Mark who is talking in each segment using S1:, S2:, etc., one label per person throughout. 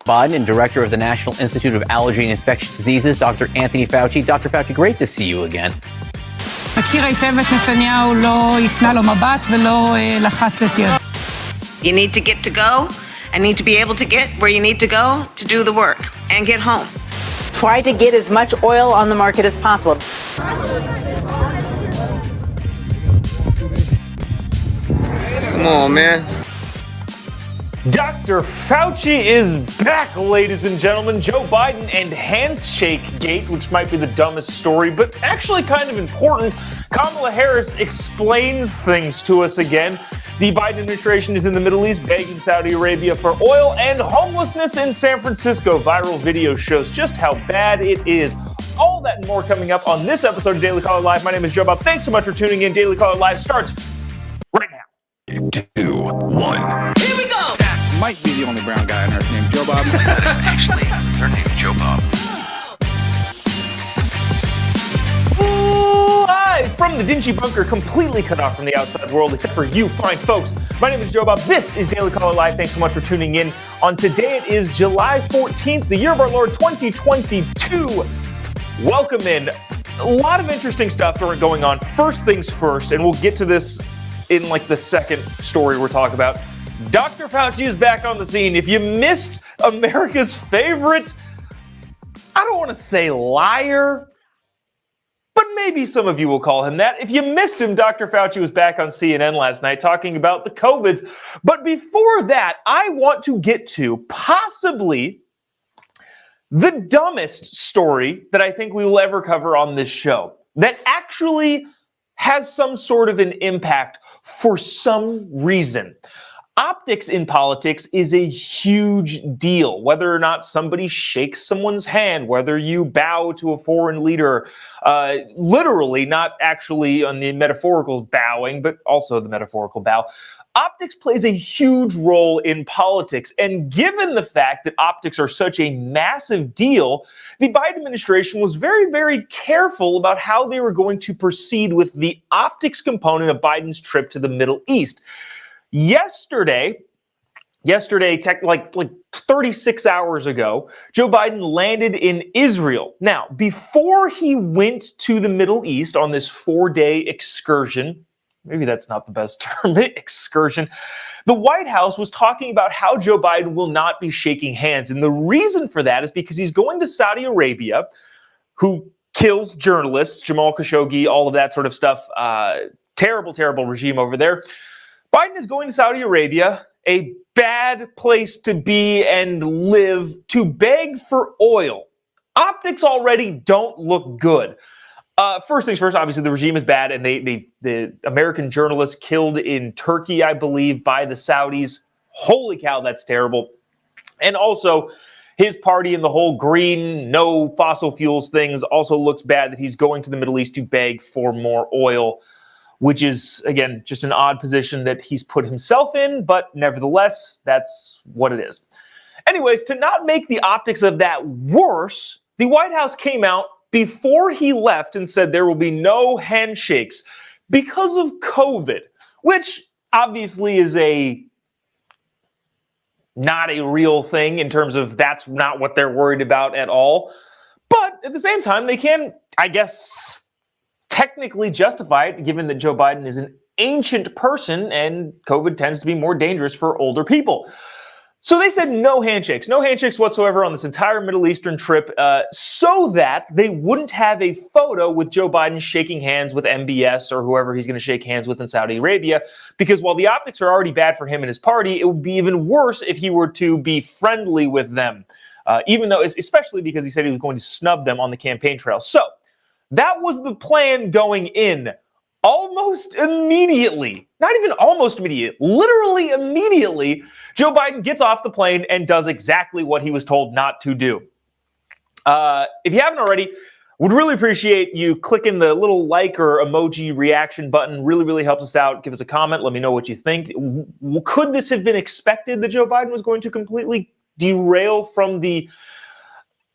S1: Biden and director of the National Institute of Allergy and Infectious Diseases, Dr. Anthony Fauci. Dr. Fauci, great to see you again.
S2: מכיר היטב את נתניהו, לא הפנה לו מבט ולא לחץ את יד.
S3: You need to get to go. I need to be able to get where you need to go to do the work and get home.
S4: Try to get as much oil on the market as possible.
S5: Come on, man.
S6: Dr. Fauci is back, ladies and gentlemen. Joe Biden and Handshake-gate, which might be the dumbest story, but actually kind of important. Kamala Harris explains things to us again. The Biden administration is in the Middle East begging Saudi Arabia for oil, and homelessness in San Francisco. Viral video shows just how bad it is. All that and more coming up on this episode of Daily Caller Live. My name is Jobob. Thanks so much for tuning in. Daily Caller Live starts right now.
S7: 2, 1.
S3: Here we go.
S5: Might be the only brown guy on earth named Jobob.
S7: That is actually her name, Jobob.
S6: Live from the dingy bunker, completely cut off from the outside world, except for you fine folks. My name is Jobob. This is Daily Caller Live. Thanks so much for tuning in. On today, it is July 14th, the year of our Lord 2022. Welcome in. A lot of interesting stuff going on. First things first, and we'll get to this in like the second story we're talking about. Dr. Fauci is back on the scene. If you missed America's favorite, I don't want to say liar, but maybe some of you will call him that. If you missed him, Dr. Fauci was back on CNN last night talking about the COVIDs. But before that, I want to get to possibly the dumbest story that I think we will ever cover on this show that actually has some sort of an impact for some reason. Optics in politics is a huge deal. Whether or not somebody shakes someone's hand, whether you bow to a foreign leader, literally, not actually on the metaphorical bowing, but also the metaphorical bow. Optics plays a huge role in politics. And given the fact that optics are such a massive deal, the Biden administration was very, very careful about how they were going to proceed with the optics component of Biden's trip to the Middle East. Yesterday, like 36 hours ago, Joe Biden landed in Israel. Now, before he went to the Middle East on this 4-day excursion, maybe that's not the best term, excursion, the White House was talking about how Joe Biden will not be shaking hands. And the reason for that is because he's going to Saudi Arabia, who kills journalists, Jamal Khashoggi, all of that sort of stuff. Terrible, terrible regime over there. Biden is going to Saudi Arabia, a bad place to be and live, to beg for oil. Optics already don't look good. First things first, obviously the regime is bad, and the American journalists killed in Turkey, I believe, by the Saudis. Holy cow, that's terrible. And also, his party and the whole green, no fossil fuels things also looks bad that he's going to the Middle East to beg for more oil, which is, again, just an odd position that he's put himself in, but nevertheless, that's what it is. Anyways, to not make the optics of that worse, the White House came out before he left and said there will be no handshakes because of COVID, which obviously is not a real thing in terms of that's not what they're worried about at all. But at the same time, they can, I guess, technically justify it, given that Joe Biden is an ancient person and COVID tends to be more dangerous for older people. So they said no handshakes whatsoever on this entire Middle Eastern trip, so that they wouldn't have a photo with Joe Biden shaking hands with MBS or whoever he's going to shake hands with in Saudi Arabia. Because while the optics are already bad for him and his party, it would be even worse if he were to be friendly with them, even though, especially because he said he was going to snub them on the campaign trail. So that was the plan going in. Almost immediately, not even almost immediately, literally immediately, Joe Biden gets off the plane and does exactly what he was told not to do. If you haven't already, would really appreciate you clicking the little like or emoji reaction button. Really, really helps us out. Give us a comment. Let me know what you think. Could this have been expected that Joe Biden was going to completely derail from the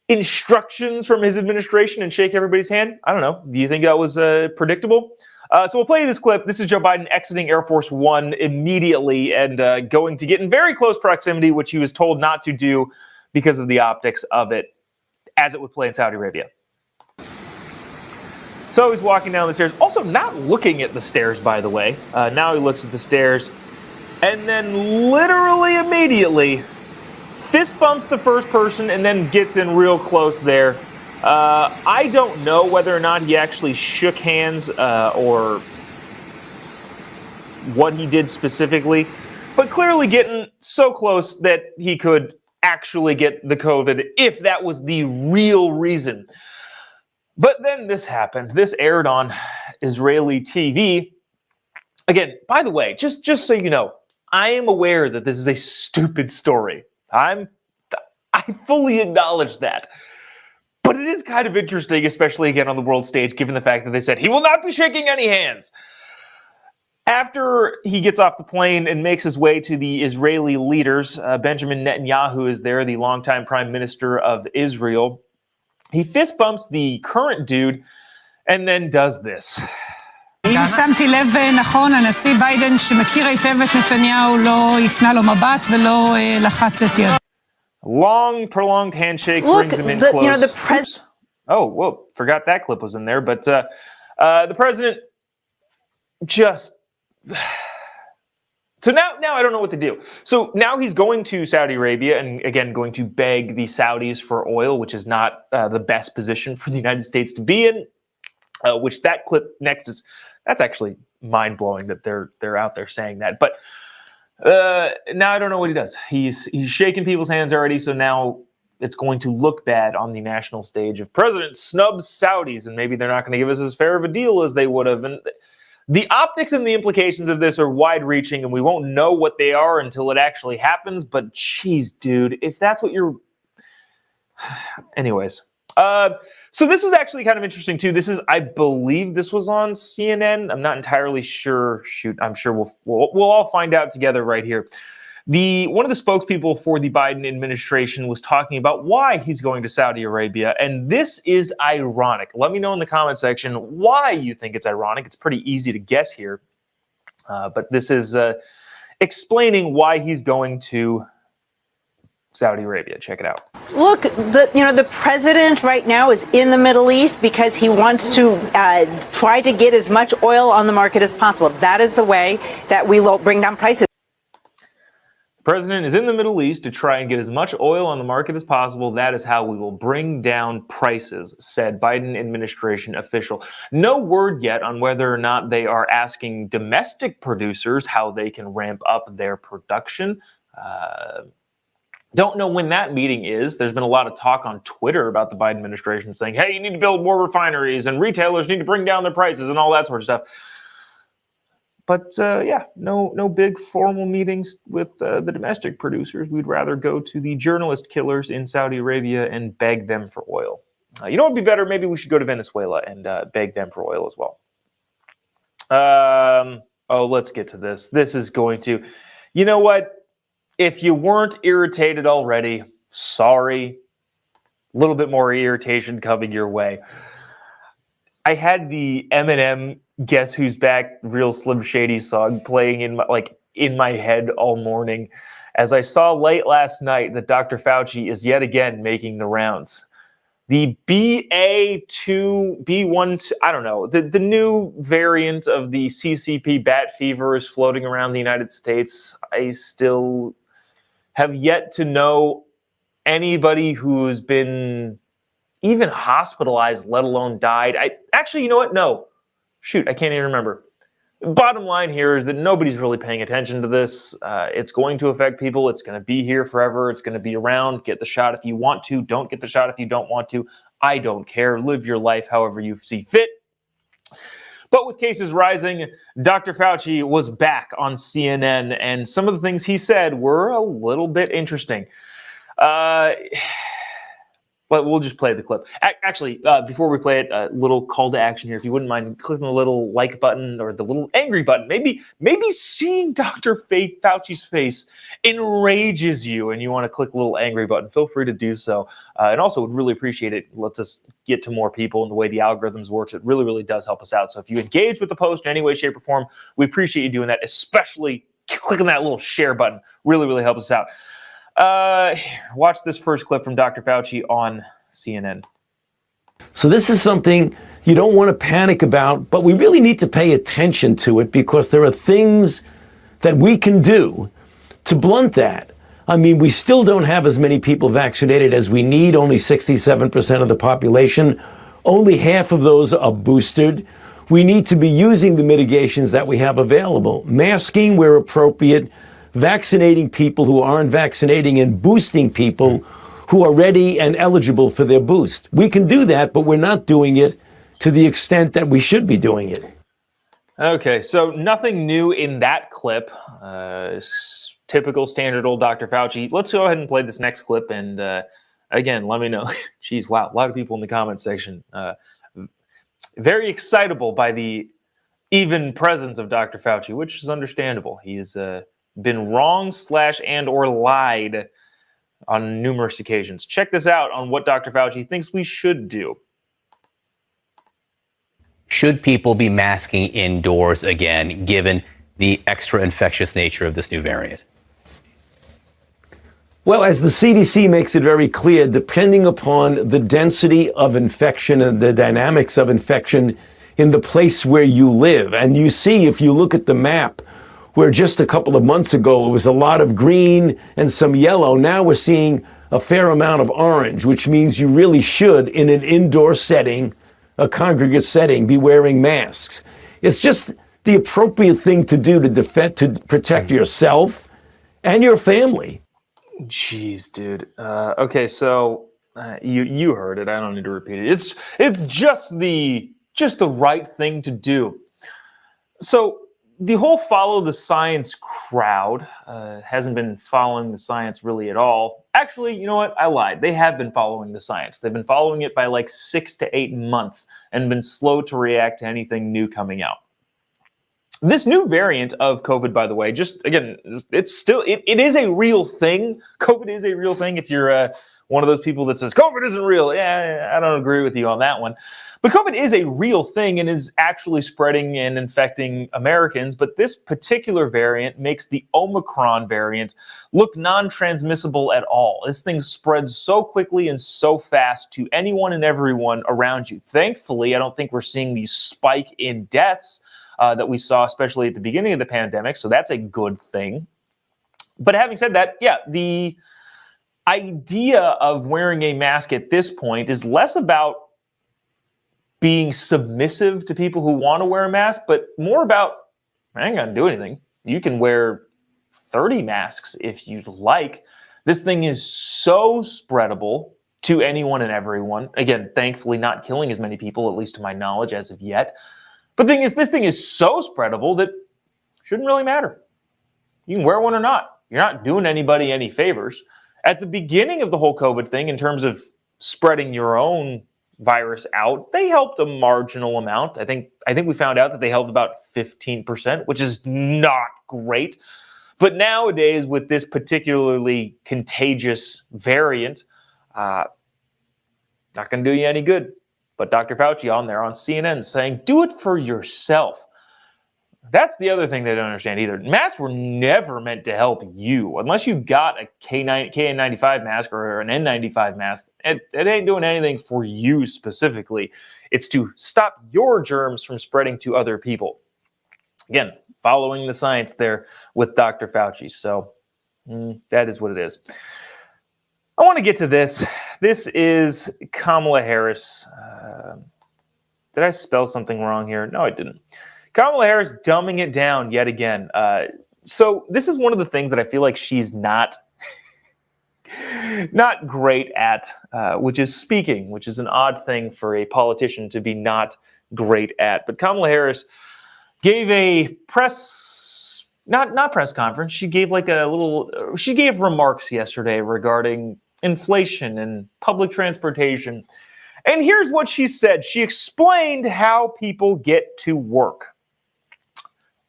S6: instructions from his administration and shake everybody's hand? I don't know. Do you think that was predictable? So we'll play this clip. This is Joe Biden exiting Air Force One immediately and going to get in very close proximity, which he was told not to do because of the optics of it as it would play in Saudi Arabia. So he's walking down the stairs, also not looking at the stairs, by the way. Now he looks at the stairs, and then literally immediately fist bumps the first person and then gets in real close there. I don't know whether or not he actually shook hands or what he did specifically, but clearly getting so close that he could actually get the COVID if that was the real reason. But then this happened. This aired on Israeli TV. Again, by the way, just so you know, I am aware that this is a stupid story. I fully acknowledge that. But it is kind of interesting, especially again on the world stage, given the fact that they said he will not be shaking any hands. After he gets off the plane and makes his way to the Israeli leaders, Benjamin Netanyahu is there, the longtime prime minister of Israel. He fist bumps the current dude and then does this.
S2: אם שמתי לב נכון, הנשיא ביידן שמכיר היטב את נתניהו לא יפנה לו מבט ולא לחץ את ידו.
S6: Long, prolonged handshake brings him in close. Oh, whoa, forgot that clip was in there. But the president just... So now I don't know what to do. So now he's going to Saudi Arabia and, again, going to beg the Saudis for oil, which is not the best position for the United States to be in, which that clip next is... That's actually mind-blowing that they're out there saying that. But now I don't know what he does. He's shaking people's hands already, so now it's going to look bad on the national stage if President snubs Saudis, and maybe they're not going to give us as fair of a deal as they would have. And the optics and the implications of this are wide-reaching, and we won't know what they are until it actually happens. But geez, dude, if that's what you're... Anyways. So this was actually kind of interesting too. This is, I believe this was on CNN. I'm not entirely sure. Shoot, I'm sure we'll all find out together right here. One of the spokespeople for the Biden administration was talking about why he's going to Saudi Arabia, and this is ironic. Let me know in the comment section why you think it's ironic. It's pretty easy to guess here, but this is explaining why he's going to Saudi Arabia. Check it out.
S4: Look, the president right now is in the Middle East because he wants to try to get as much oil on the market as possible. That is the way that we will bring down prices.
S6: The president is in the Middle East to try and get as much oil on the market as possible. That is how we will bring down prices, said Biden administration official. No word yet on whether or not they are asking domestic producers how they can ramp up their production. Don't know when that meeting is. There's been a lot of talk on Twitter about the Biden administration saying, hey, you need to build more refineries and retailers need to bring down their prices and all that sort of stuff. But yeah, no big formal meetings with the domestic producers. We'd rather go to the journalist killers in Saudi Arabia and beg them for oil. You know what would be better? Maybe we should go to Venezuela and beg them for oil as well. Oh, let's get to this. This is going to... You know what? If you weren't irritated already, sorry. A little bit more irritation coming your way. I had the Eminem Guess Who's Back Real Slim Shady song playing in my head all morning as I saw late last night that Dr. Fauci is yet again making the rounds. The BA2, B1, I don't know, the new variant of the CCP bat fever is floating around the United States. I still have yet to know anybody who's been even hospitalized, let alone died. Actually, you know what? No. Shoot, I can't even remember. Bottom line here is that nobody's really paying attention to this. It's going to affect people. It's going to be here forever. It's going to be around. Get the shot if you want to. Don't get the shot if you don't want to. I don't care. Live your life however you see fit. But with cases rising, Dr. Fauci was back on CNN, and some of the things he said were a little bit interesting. But we'll just play the clip. Actually, before we play it, a little call to action here. If you wouldn't mind clicking the little like button or the little angry button. Maybe seeing Dr. Fauci's face enrages you and you want to click the little angry button. Feel free to do so. And also would really appreciate it. Lets us get to more people and the way the algorithms works. It really, really does help us out. So if you engage with the post in any way, shape, or form, we appreciate you doing that, especially clicking that little share button. Really, really helps us out. Watch this first clip from Dr. Fauci on CNN.
S8: So this is something you don't want to panic about, but we really need to pay attention to it because there are things that we can do to blunt that. I mean, we still don't have as many people vaccinated as we need, only 67% of the population. Only half of those are boosted. We need to be using the mitigations that we have available. Masking where appropriate, vaccinating people who aren't vaccinating, and boosting people who are ready and eligible for their boost. We can do that, but we're not doing it to the extent that we should be doing it.
S6: Okay, so nothing new in that clip. Typical standard old Dr. Fauci. Let's go ahead and play this next clip. And again, let me know. Geez, wow, a lot of people in the comment section. Very excitable by the even presence of Dr. Fauci, which is understandable. He's been wrong /and/or lied on numerous occasions. Check this out on what Dr. Fauci thinks we should do.
S1: Should people be masking indoors again, given the extra infectious nature of this new variant?
S8: Well, as the CDC makes it very clear, depending upon the density of infection and the dynamics of infection in the place where you live, and you see, if you look at the map, where just a couple of months ago it was a lot of green and some yellow, now we're seeing a fair amount of orange, which means you really should, in an indoor setting, a congregate setting, be wearing masks. It's just the appropriate thing to do to protect yourself and your family.
S6: Jeez, dude. Okay, so you heard it. I don't need to repeat it. It's just the right thing to do. So the whole follow the science crowd hasn't been following the science really at all. Actually, you know what? I lied. They have been following the science. They've been following it by like 6 to 8 months and been slow to react to anything new coming out. This new variant of COVID, by the way, just again, it is a real thing. COVID is a real thing. If you're one of those people that says COVID isn't real, yeah, I don't agree with you on that one. But COVID is a real thing and is actually spreading and infecting Americans. But this particular variant makes the Omicron variant look non-transmissible at all. This thing spreads so quickly and so fast to anyone and everyone around you. Thankfully, I don't think we're seeing the spike in deaths that we saw, especially at the beginning of the pandemic. So that's a good thing. But having said that, yeah, the idea of wearing a mask at this point is less about being submissive to people who want to wear a mask, but more about, I ain't gonna do anything. You can wear 30 masks if you'd like. This thing is so spreadable to anyone and everyone. Again, thankfully not killing as many people, at least to my knowledge as of yet. But the thing is, this thing is so spreadable that it shouldn't really matter. You can wear one or not. You're not doing anybody any favors. At the beginning of the whole COVID thing, in terms of spreading your own virus out, they helped a marginal amount. I think we found out that they helped about 15%, which is not great. But nowadays, with this particularly contagious variant, not going to do you any good. But Dr. Fauci on there on CNN saying, do it for yourself. That's the other thing they don't understand either. Masks were never meant to help you. Unless you got a KN95 mask or an N95 mask, it ain't doing anything for you specifically. It's to stop your germs from spreading to other people. Again, following the science there with Dr. Fauci. So that is what it is. I want to get to this. This is Kamala Harris. Did I spell something wrong here? No, I didn't. Kamala Harris dumbing it down yet again. So this is one of the things that I feel like she's not great at, which is speaking, which is an odd thing for a politician to be not great at. But Kamala Harris gave a not press conference. She gave she gave remarks yesterday regarding inflation and public transportation. And here's what she said. She explained how people get to work.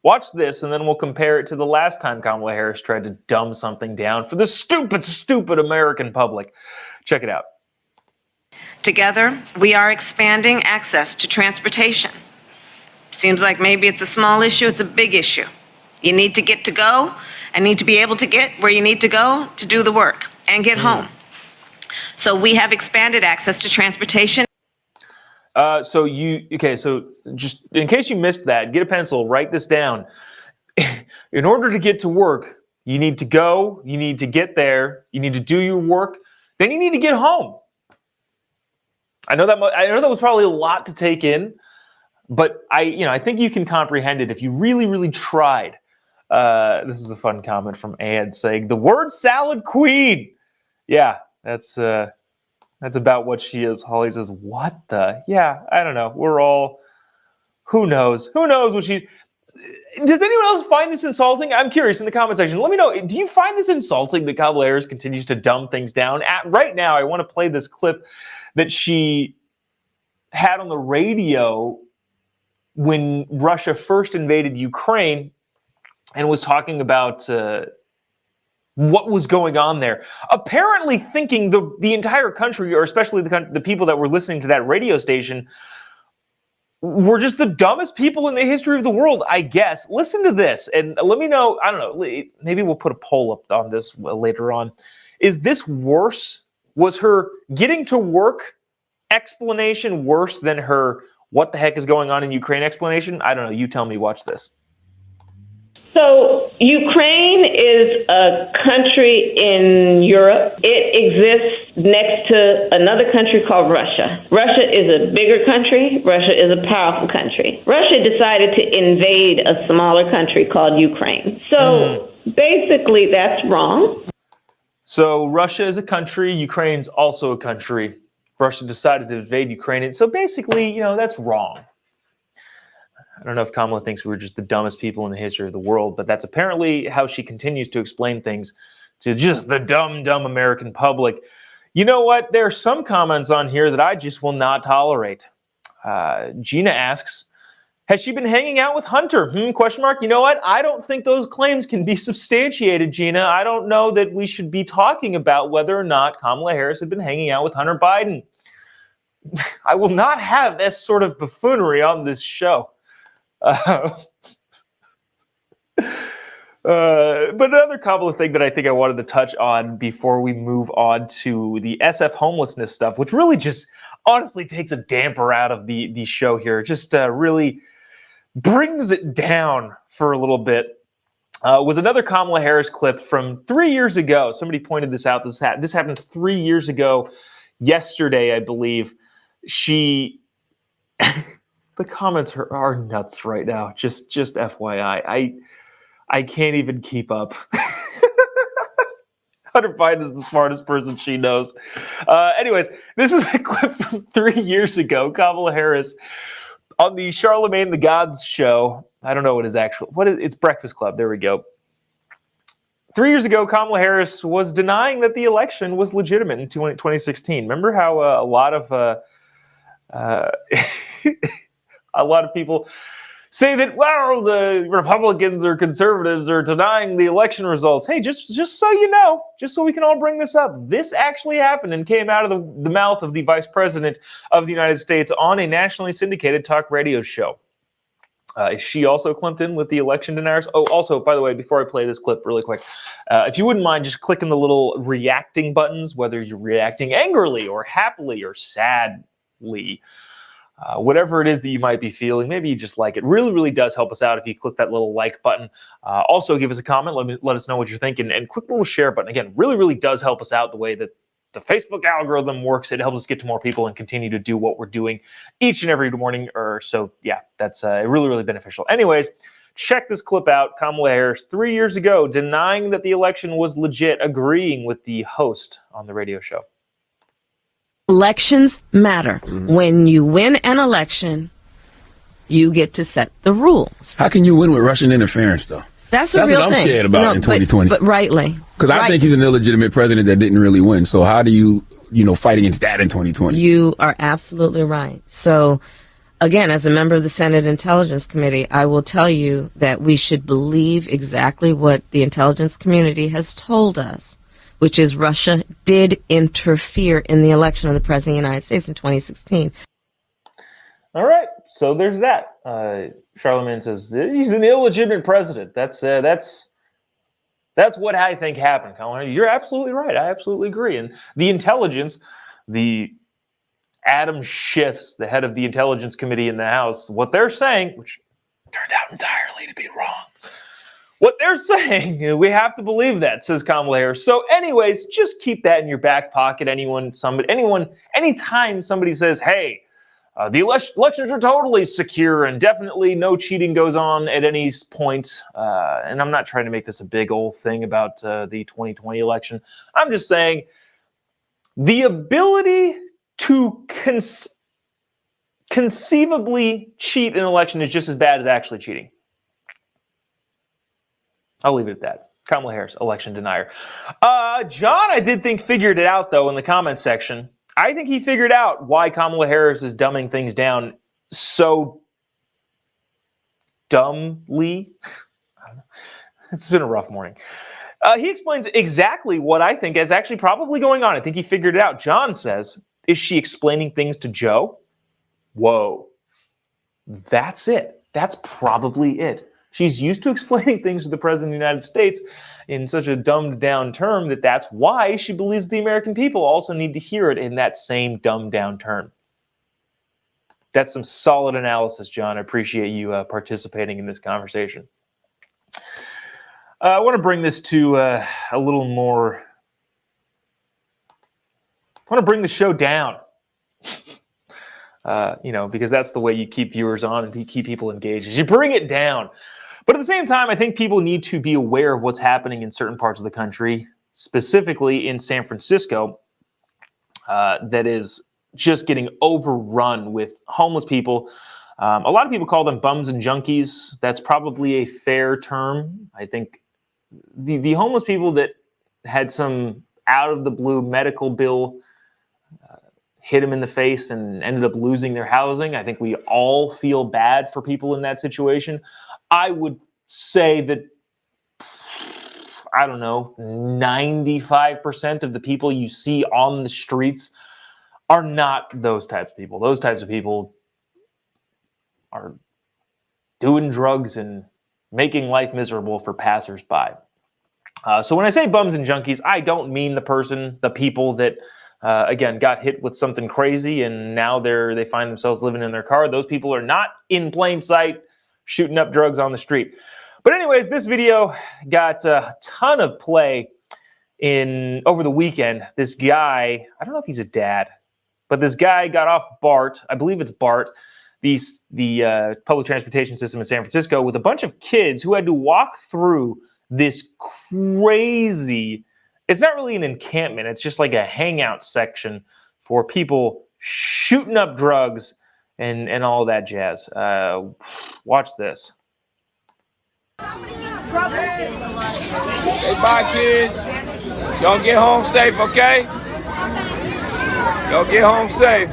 S6: Watch this, and then we'll compare it to the last time Kamala Harris tried to dumb something down for the stupid American public. Check it out.
S3: Together, we are expanding access to transportation. Seems like maybe it's a small issue, it's a big issue. You need to get to go, and need to be able to get where you need to go to do the work and get home. So we have expanded access to transportation.
S6: So just in case you missed that, get a pencil, write this down. In order to get to work, you need to go, you need to get there, you need to do your work, then you need to get home. I know that was probably a lot to take in, but I think you can comprehend it if you really, really tried. This is a fun comment from Ad saying, "The word salad queen." Yeah, that's about what she is. Holly says, "What the?" Yeah, I don't know. We're all, who knows? Who knows what she... Does anyone else find this insulting? I'm curious in the comment section. Let me know. Do you find this insulting that Kamala Harris continues to dumb things down? Right now, I want to play this clip that she had on the radio when Russia first invaded Ukraine and was talking about what was going on there. Apparently thinking the entire country, or especially the people that were listening to that radio station, were just the dumbest people in the history of the world, I guess. Listen to this and let me know. I don't know. Maybe we'll put a poll up on this later on. Is this worse? Was her getting to work explanation worse than her what the heck is going on in Ukraine explanation? I don't know. You tell me. Watch this.
S9: So Ukraine is a country in Europe. It exists next to another country called Russia. Russia is a bigger country. Russia is a powerful country. Russia decided to invade a smaller country called Ukraine. So basically that's wrong.
S6: So Russia is a country. Ukraine's also a country. Russia decided to invade Ukraine. And so basically, that's wrong. I don't know if Kamala thinks we're just the dumbest people in the history of the world, but that's apparently how she continues to explain things to just the dumb American public. You know what? There are some comments on here that I just will not tolerate. Gina asks, has she been hanging out with Hunter? Question mark. You know what? I don't think those claims can be substantiated, Gina. I don't know that we should be talking about whether or not Kamala Harris had been hanging out with Hunter Biden. I will not have this sort of buffoonery on this show. But another Kamala thing that I think I wanted to touch on before we move on to the SF homelessness stuff, which really just honestly takes a damper out of the show here, just really brings it down for a little bit, was another Kamala Harris clip from 3 years ago. Somebody pointed this out. This happened 3 years ago, yesterday, I believe. The comments are nuts right now. Just FYI. I can't even keep up. Hunter Biden is the smartest person she knows. Anyways, this is a clip from 3 years ago. Kamala Harris on the Charlemagne the God's show. I don't know what his actual... It's Breakfast Club. There we go. 3 years ago, Kamala Harris was denying that the election was legitimate in 2016. Remember how a lot of... a lot of people say that, well, the Republicans or conservatives are denying the election results. Hey, just so you know, just so we can all bring this up, this actually happened and came out of the mouth of the Vice President of the United States on a nationally syndicated talk radio show. Is she also clumped in with the election deniers? Oh, also, by the way, before I play this clip really quick, if you wouldn't mind just clicking the little reacting buttons, whether you're reacting angrily or happily or sadly, whatever it is that you might be feeling, maybe you just like it. Really, really does help us out if you click that little like button. Also, give us a comment. Let us know what you're thinking. And click the little share button. Again, really, really does help us out the way that the Facebook algorithm works. It helps us get to more people and continue to do what we're doing each and every morning. So, yeah, that's really, really beneficial. Anyways, check this clip out. Kamala Harris 3 years ago denying that the election was legit, agreeing with the host on the radio show.
S10: Elections matter. When you win an election, you get to set the rules.
S11: How can you win with Russian interference, though?
S10: That's a real
S11: what I'm
S10: thing.
S11: scared about in 2020.
S10: But rightly.
S11: Because I think he's an illegitimate president that didn't really win. So how do you fight against that in 2020?
S10: You are absolutely right. So, again, as a member of the Senate Intelligence Committee, I will tell you that we should believe exactly what the intelligence community has told us, which is Russia did interfere in the election of the President of the United States in 2016.
S6: All right, so there's that. Charlemagne says he's an illegitimate president. That's That's what I think happened, Kamala. You're absolutely right. I absolutely agree. And the intelligence, the Adam Schiff's, the head of the Intelligence Committee in the House, what they're saying, which turned out entirely to be wrong. What they're saying, we have to believe that, says Kamala Harris. So anyways, just keep that in your back pocket. Anytime somebody says, hey, the elections are totally secure and definitely no cheating goes on at any point. And I'm not trying to make this a big old thing about the 2020 election. I'm just saying the ability to conceivably cheat an election is just as bad as actually cheating. I'll leave it at that. Kamala Harris, election denier. John, I did think, figured it out, though, in the comments section. I think he figured out why Kamala Harris is dumbing things down so dumbly. I don't know. It's been a rough morning. He explains exactly what I think is actually probably going on. I think he figured it out. John says, is she explaining things to Joe? Whoa. That's it. That's probably it. She's used to explaining things to the President of the United States in such a dumbed-down term that's why she believes the American people also need to hear it in that same dumbed-down term. That's some solid analysis, John. I appreciate you participating in this conversation. I want to bring this to a little more... I want to bring the show down. Because that's the way you keep viewers on and keep people engaged, is you bring it down. But at the same time, I think people need to be aware of what's happening in certain parts of the country, specifically in San Francisco, that is just getting overrun with homeless people. A lot of people call them bums and junkies. That's probably a fair term. I think the homeless people that had some out-of-the-blue medical bill hit them in the face and ended up losing their housing. I think we all feel bad for people in that situation. I would say that, 95% of the people you see on the streets are not those types of people. Those types of people are doing drugs and making life miserable for passersby. So when I say bums and junkies, I don't mean the people that again, got hit with something crazy and now they find themselves living in their car. Those people are not in plain sight shooting up drugs on the street. But anyways, this video got a ton of play over the weekend. This guy, I don't know if he's a dad, but this guy got off BART, I believe it's BART, the public transportation system in San Francisco, with a bunch of kids who had to walk through this crazy... It's not really an encampment. It's just like a hangout section for people shooting up drugs and all that jazz. Watch this.
S5: Hey, bye, kids. Y'all get home safe, okay? Y'all get home safe.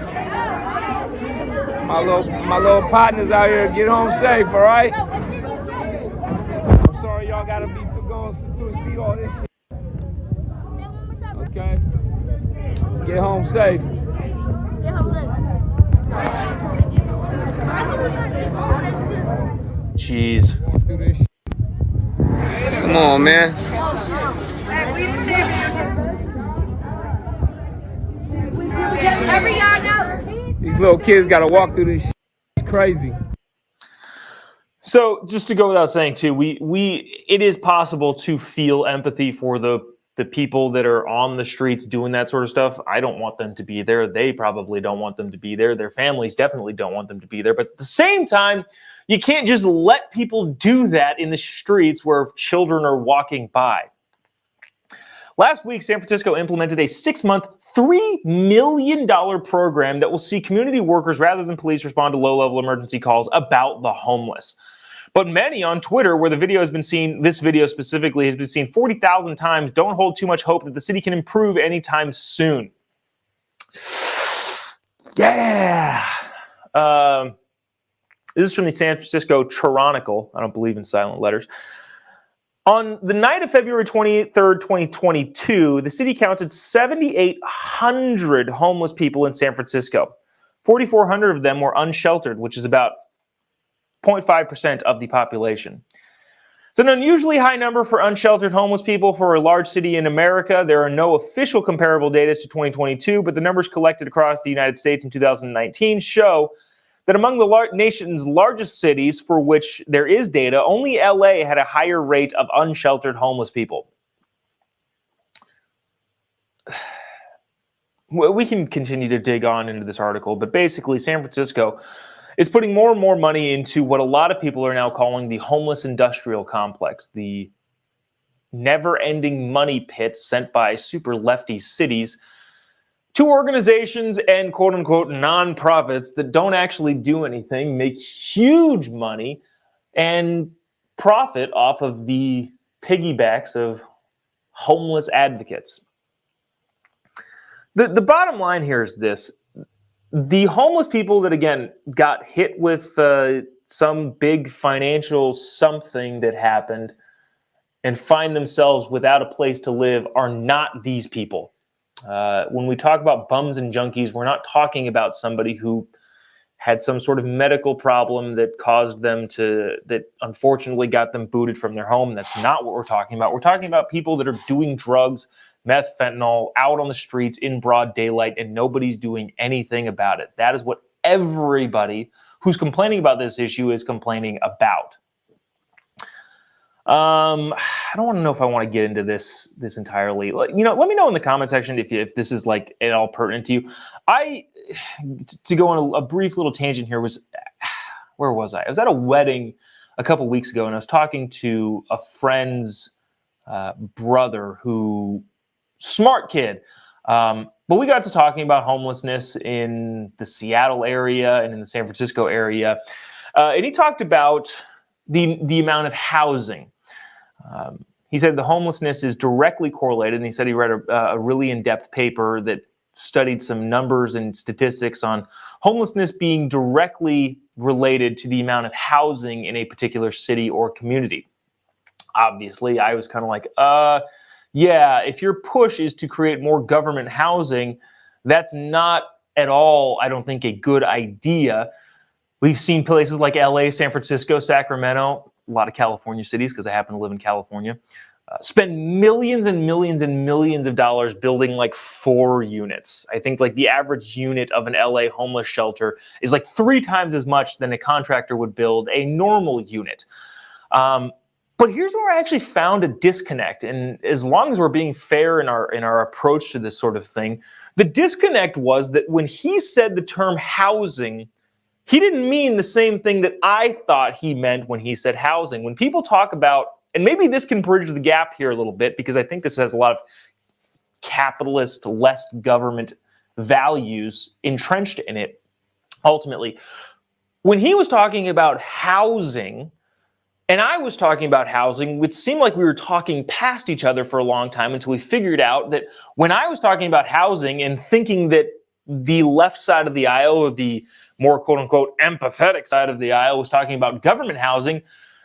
S5: My little partners out here, get home safe, all right? I'm sorry y'all gotta be going through and see all this shit. Okay. Get home safe.
S12: Get home safe.
S6: Jeez.
S5: Come on, man. These little kids got to walk through this shit. It's crazy.
S6: So just to go without saying too, it is possible to feel empathy for the people that are on the streets doing that sort of stuff. I don't want them to be there. They probably don't want them to be there. Their families definitely don't want them to be there. But at the same time, you can't just let people do that in the streets where children are walking by. Last week, San Francisco implemented a 6-month, $3 million program that will see community workers rather than police respond to low-level emergency calls about the homeless. But many on Twitter, where the video has been seen, this video specifically has been seen 40,000 times, don't hold too much hope that the city can improve anytime soon. Yeah. This is from the San Francisco Chronicle. I don't believe in silent letters. On the night of February 23rd, 2022, the city counted 7,800 homeless people in San Francisco. 4,400 of them were unsheltered, which is about 0.5% of the population. It's an unusually high number for unsheltered homeless people for a large city in America. There are no official comparable data to 2022, but the numbers collected across the United States in 2019 show that among the nation's largest cities for which there is data, only LA had a higher rate of unsheltered homeless people. We can continue to dig on into this article, but basically San Francisco is putting more and more money into what a lot of people are now calling the homeless industrial complex, the never-ending money pits sent by super lefty cities to organizations and quote-unquote nonprofits that don't actually do anything, make huge money, and profit off of the piggybacks of homeless advocates. The bottom line here is this. The homeless people that, again, got hit with some big financial something that happened and find themselves without a place to live are not these people. When we talk about bums and junkies, we're not talking about somebody who had some sort of medical problem that caused them that unfortunately got them booted from their home. That's not what we're talking about. We're talking about people that are doing drugs, meth, fentanyl, out on the streets in broad daylight, and nobody's doing anything about it. That is what everybody who's complaining about this issue is complaining about. I don't want to know if I want to get into this entirely. Let me know in the comment section if this is like at all pertinent to you. To go on a brief little tangent here, where was I? I was at a wedding a couple weeks ago, and I was talking to a friend's brother who, smart kid. But we got to talking about homelessness in the Seattle area and in the San Francisco area. And he talked about the amount of housing. He said the homelessness is directly correlated, and he said he read a really in-depth paper that studied some numbers and statistics on homelessness being directly related to the amount of housing in a particular city or community. Obviously, I was kind of like, yeah, if your push is to create more government housing, that's not at all, I don't think, a good idea. We've seen places like LA, San Francisco, Sacramento, a lot of California cities, because I happen to live in California, spend millions and millions and millions of dollars building like 4 units. I think like the average unit of an LA homeless shelter is like 3 times as much than a contractor would build a normal unit. But here's where I actually found a disconnect. And as long as we're being fair in our approach to this sort of thing, the disconnect was that when he said the term housing, he didn't mean the same thing that I thought he meant when he said housing. When people talk about, and maybe this can bridge the gap here a little bit, because I think this has a lot of capitalist, less government values entrenched in it, ultimately. When he was talking about housing, and I was talking about housing, it seemed like we were talking past each other for a long time until we figured out that when I was talking about housing and thinking that the left side of the aisle, or the more quote-unquote empathetic side of the aisle, was talking about government housing,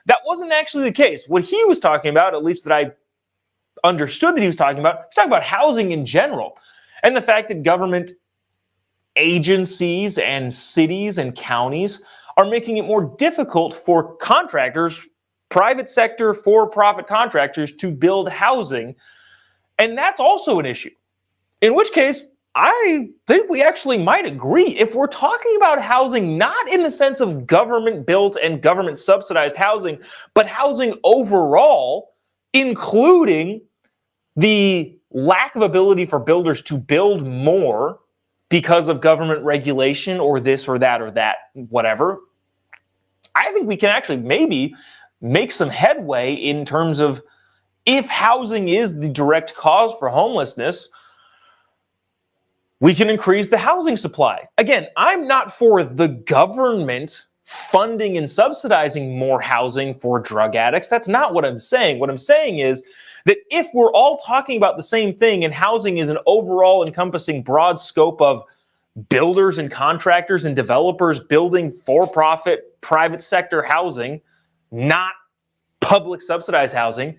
S6: that wasn't actually the case. What he was talking about, at least that I understood that he was talking about housing in general. And the fact that government agencies and cities and counties are making it more difficult for contractors, private sector for-profit contractors, to build housing. And that's also an issue. In which case, I think we actually might agree. If we're talking about housing, not in the sense of government-built and government-subsidized housing, but housing overall, including the lack of ability for builders to build more because of government regulation or this or that, whatever, I think we can actually maybe make some headway in terms of, if housing is the direct cause for homelessness, we can increase the housing supply. Again, I'm not for the government funding and subsidizing more housing for drug addicts. That's not what I'm saying. What I'm saying is that if we're all talking about the same thing, and housing is an overall encompassing broad scope of builders and contractors and developers building for-profit private sector housing, not public subsidized housing,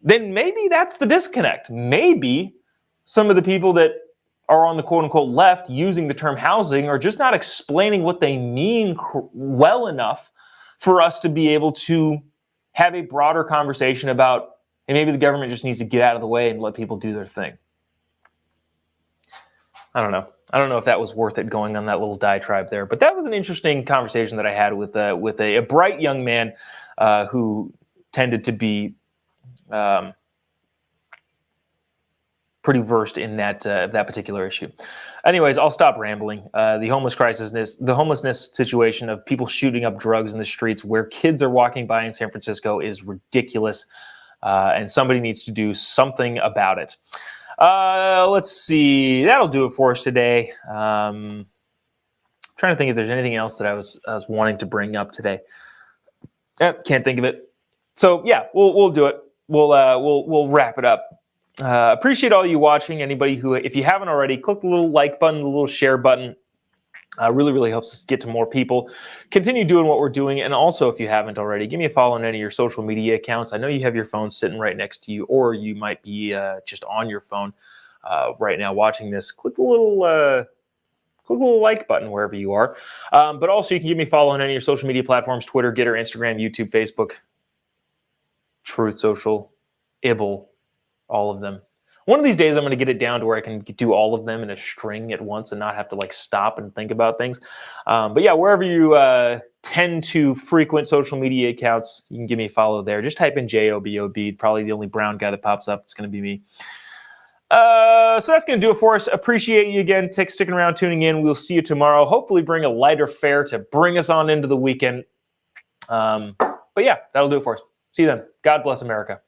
S6: then maybe that's the disconnect. Maybe some of the people that are on the quote-unquote left using the term housing are just not explaining what they mean well enough for us to be able to have a broader conversation about, hey, maybe the government just needs to get out of the way and let people do their thing. I don't know. I don't know if that was worth it going on that little diatribe there, but that was an interesting conversation that I had with a bright young man who tended to be pretty versed in that particular issue. Anyways, I'll stop rambling. The homelessness situation of people shooting up drugs in the streets where kids are walking by in San Francisco is ridiculous, and somebody needs to do something about it. Let's see. That'll do it for us today. Trying to think if there's anything else that I was wanting to bring up today. Can't think of it. So yeah, we'll do it. We'll wrap it up. Appreciate all you watching. Anybody who, if you haven't already, click the little like button, the little share button. Really helps us get to more people. Continue doing what we're doing. And also, if you haven't already, give me a follow on any of your social media accounts. I know you have your phone sitting right next to you, or you might be just on your phone right now watching this. Click the little like button wherever you are. But also, you can give me a follow on any of your social media platforms: Twitter, Getter, Instagram, YouTube, Facebook, Truth Social, Ibble, all of them. One of these days, I'm going to get it down to where I can do all of them in a string at once and not have to like stop and think about things. But yeah, wherever you tend to frequent social media accounts, you can give me a follow there. Just type in Jobob, probably the only brown guy that pops up. It's going to be me. So that's going to do it for us. Appreciate you again sticking around, tuning in. We'll see you tomorrow. Hopefully bring a lighter fare to bring us on into the weekend. But yeah, that'll do it for us. See you then. God bless America.